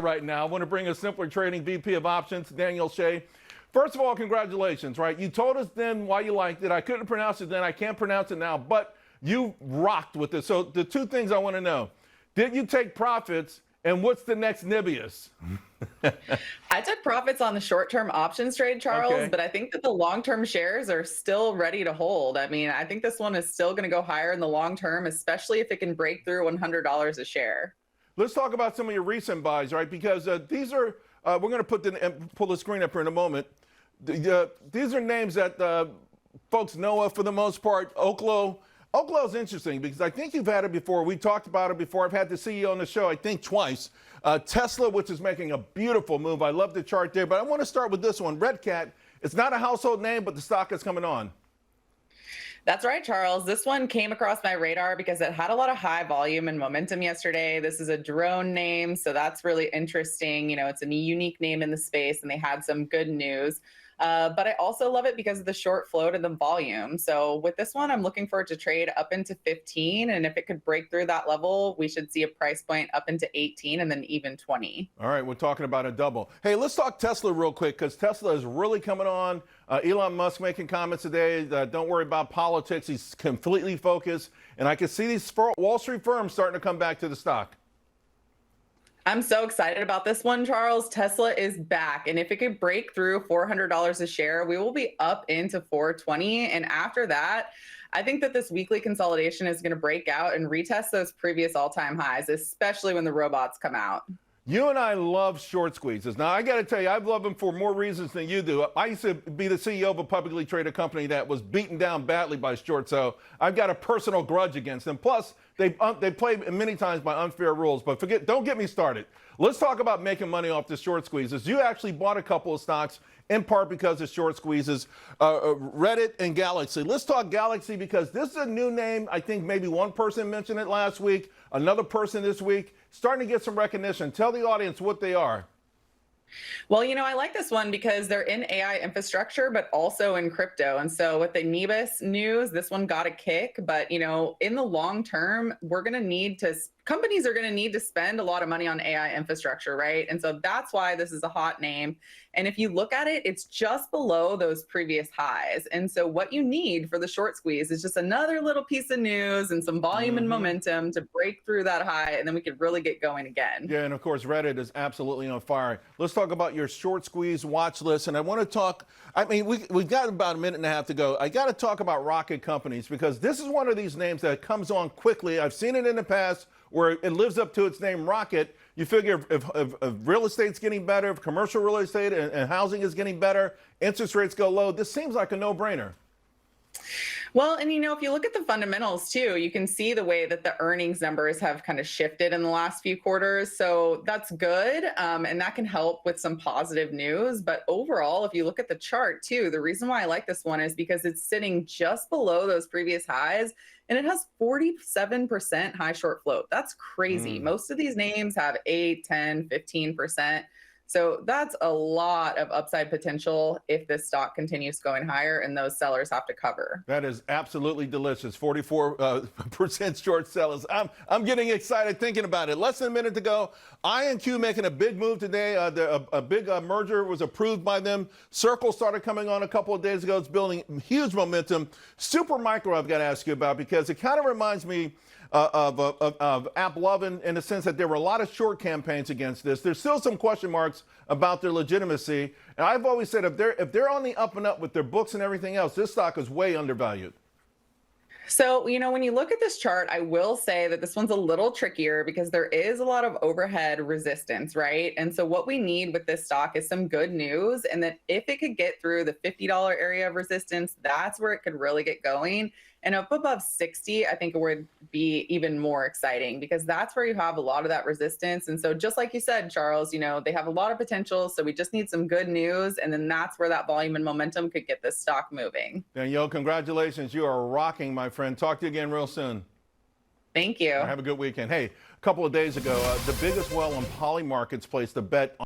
Right now, I want to bring a Simpler Trading VP of Options, Danielle Shay. First of all, congratulations, right? You told us then why you liked it. I couldn't pronounce it then. I can't pronounce it now, but you rocked with it. So the two things I want to know, did you take profits, and what's the next Nibius? I took profits on the short-term options trade, Charles, Okay. but I think that the long-term shares are still ready to hold. I mean, I think this one is still going to go higher in the long term, especially if it can break through $100 a share. Let's talk about some of your recent buys, right? Because these are, we're going to pull the screen up here in a moment. These are names that folks know of for the most part. OKLO. OKLO is interesting because I think you've had it before. We talked about it before. I've had the CEO on the show, I think, twice. Tesla, which is making a beautiful move. I love the chart there, but I want to start with this one. RCAT. It's not a household name, but the stock is coming on. That's right, Charles. This one came across my radar because it had a lot of high volume and momentum yesterday. This is a drone name, so that's really interesting. You know, it's a unique name in the space, and they had some good news. But I also love it because of the short float and the volume. So with this one, I'm looking for it to trade up into 15. And if it could break through that level, we should see a price point up into 18 and then even 20. All right, we're talking about a double. Hey, let's talk Tesla real quick because Tesla is really coming on. Elon Musk making comments today. Don't worry about politics. He's completely focused. And I can see these Wall Street firms starting to come back to the stock. I'm so excited about this one, Charles. Tesla is back. And if it could break through $400 a share, we will be up into 420. And after that, I think that this weekly consolidation is going to break out and retest those previous all-time highs, especially when the robots come out. You and I love short squeezes. Now, I got to tell you, I've loved them for more reasons than you do. I used to be the CEO of a publicly traded company that was beaten down badly by short, so I've got a personal grudge against them. Plus, they play many times by unfair rules. But don't get me started. Let's talk about making money off the short squeezes. You actually bought a couple of stocks, in part because of short squeezes, Reddit and Galaxy. Let's talk Galaxy because this is a new name. I think maybe one person mentioned it last week, another person this week, starting to get some recognition. Tell the audience what they are. Well, you know, I like this one because they're in AI infrastructure, but also in crypto. And so with the Nebus news, this one got a kick. But, you know, in the long term, companies are going to need to spend a lot of money on AI infrastructure, right? And so that's why this is a hot name. And if you look at it, it's just below those previous highs. And so what you need for the short squeeze is just another little piece of news and some volume and momentum to break through that high, and then we could really get going again. Yeah, and of course, Reddit is absolutely on fire. Let's talk about your short squeeze watch list. And I want to talk, I mean, we've got about a minute and a half to go. I got to talk about rocket companies because this is one of these names that comes on quickly. I've seen it in the past where it lives up to its name, Rocket. You figure if real estate's getting better, if commercial real estate and housing is getting better, interest rates go low, this seems like a no-brainer. Well, and you know, if you look at the fundamentals too, you can see the way that the earnings numbers have kind of shifted in the last few quarters. So that's good. And that can help with some positive news. But overall, if you look at the chart too, the reason why I like this one is because it's sitting just below those previous highs. And it has 47% high short float. That's crazy. Most of these names have 8, 10, 15%. So that's a lot of upside potential if this stock continues going higher and those sellers have to cover. That is absolutely delicious. 44% short sellers. I'm getting excited thinking about it. Less than a minute to go. IonQ making a big move today. A big merger was approved by them. Circle started coming on a couple of days ago. It's building huge momentum. Supermicro I've got to ask you about because it kind of reminds me of AppLovin in the sense that there were a lot of short campaigns against this. There's still some question marks about their legitimacy. And I've always said if they're on the up and up with their books and everything else, this stock is way undervalued. So, you know, when you look at this chart, I will say that this one's a little trickier because there is a lot of overhead resistance, right? And so what we need with this stock is some good news, and that if it could get through the $50 area of resistance, that's where it could really get going. And up above 60, I think it would be even more exciting because that's where you have a lot of that resistance. And so just like you said, Charles, you know, they have a lot of potential. So we just need some good news. And then that's where that volume and momentum could get this stock moving. Danielle, congratulations. You are rocking, my friend. Talk to you again real soon. Thank you. Have a good weekend. Hey, a couple of days ago, the biggest well on Poly Markets placed a bet on